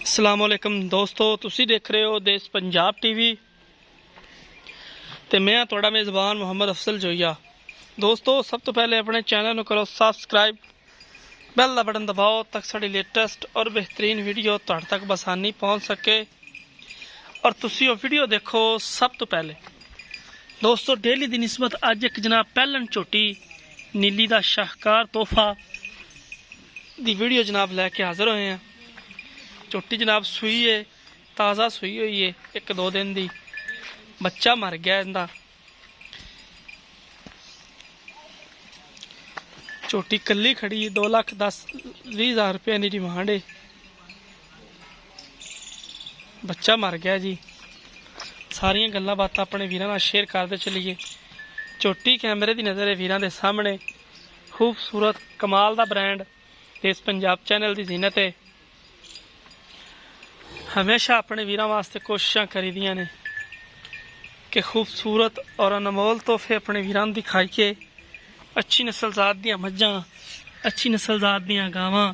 अस्सलामुअलैकुम दोस्तों, तुसी देख रहे हो देश पंजाब टीवी ते मैं थोड़ा मेज़बान मुहम्मद अफसल जोइया। दोस्तों, सब तो पहले अपने चैनल करो सब्सक्राइब, बैल का बटन दबाओ तक साड़ी लेटेस्ट और बेहतरीन वीडियो तुहाडे तक बसानी पहुँच सके और तुसी वो वीडियो देखो सब तो पहले। दोस्तों, डेली की निस्बत अज एक जनाब पहलन झोटी नीली का शाहकार तोहफा दी वीडियो जनाब लैके हाजिर होए हैं। झोटी जनाब सूई है, ताज़ा सूई हुई है, एक दो दिन दी। बच्चा मर गया इंदा। झोटी कली खड़ी, 2,10,20,000 रुपये की डिमांड है। बच्चा मर गया जी। सारिया गल्लां बातां अपने वीरां नाल शेयर करते चलीए। झोटी कैमरे की नज़र है वीरां दे सामने। खूबसूरत कमाल दा ब्रांड देश पंजाब चैनल की जीनत है। हमेशा अपने वीरां वास्ते कोशिशां करी दियां ने कि खूबसूरत और अनमोल तोहफे अपने वीरां दिखाइए। अच्छी नस्लजात दियां मज्जां, अच्छी नस्लजात दियां गावां,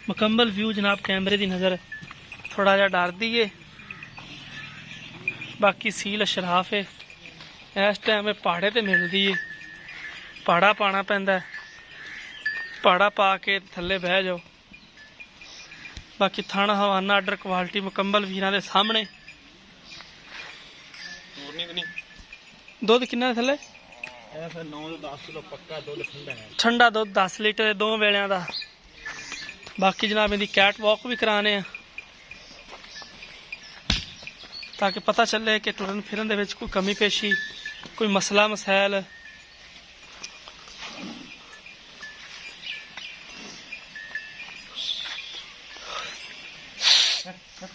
मुकम्मल व्यू जनाब कैमरे की नज़र थोड़ा जा डर दी है। बाकी सील अशराफ है। इस टाइम पहाड़े ते मिलती है, पहाड़ा पाना पैंदा है, पहाड़ा पा के थल्ले बह जाओ। बाकी थाना हवाना आर्डर क्वालिटी मुकम्मल वीरां दे सामने। दुध किन्ना थले? 9-10 किलो पक्का दुध ठंडा दुध 10 लीटर 2 वेलियां दा। बाकी जनाब इहदी कैट वॉक भी कराने हैं ताकि पता चले कि टुरन फिरन दे विच कोई कमी पेशी, कोई मसला मसैल।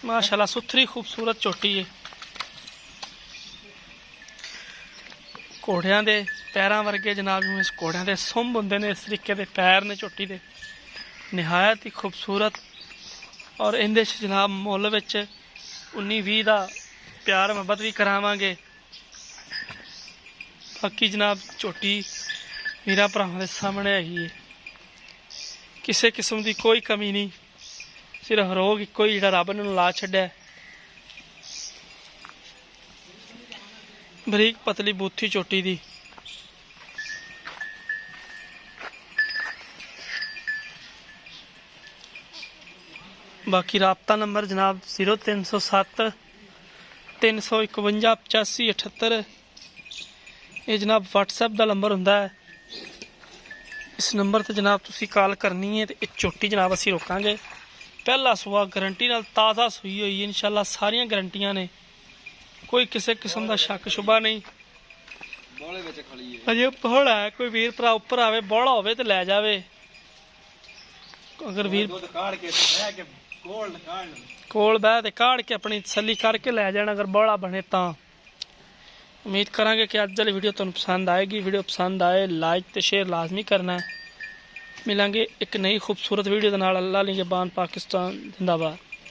माशाल्लाह सुथरी खूबसूरत झोटी है। घोड़ियां दे पैरां वर्गे जनाब जिवें घोड़ियां दे सुंभ हुंदे ने, इस तरीके दे पैर ने झोटी दे, निहायत ही खूबसूरत। और इहदे च जनाब मुੱਲ विच 19-20 दा प्यार मुहब्बत भी करावांगे। बाकी जनाब झोटी वीरां भरावां दे सामने हैगी है, किसी किस्म की कोई कमी नहीं। सिर्फ रोग इको ही जिहड़ा रब ने ला छड्डिया। बरीक पतली बूथी झोटी दी। बाकी राबता नंबर जनाब 0307 351 85 78। ये जनाब व्हाट्सएप का नंबर हुंदा है। इस नंबर पर जनाब तुसी कॉल करनी है तो एक झोटी जनाब असी रोकांगे। पहला सुआ गारंटी नाल ताज़ा सूई हुई है। इंशाल्लाह सारियां गारंटियां ने, कोई किसी किस्म का शक शुबा नहीं। अजे बौड़ा है, कोई वीर भरा उपर आवे बौड़ा होवे तो लै जावे। अगर वीर कोल बह ते काढ़ के अपनी तसल्ली करके लै जाना अगर बौड़ा बने तो। उम्मीद करांगे कि अज वाली वीडियो तुहानूं पसंद आएगी। वीडियो पसंद आए लाइक तो शेयर लाजमी करना है। मिलांगे एक नई खूबसूरत वीडियो के नाल। अल्लाह निगहबान पाकिस्तान जिंदाबाद।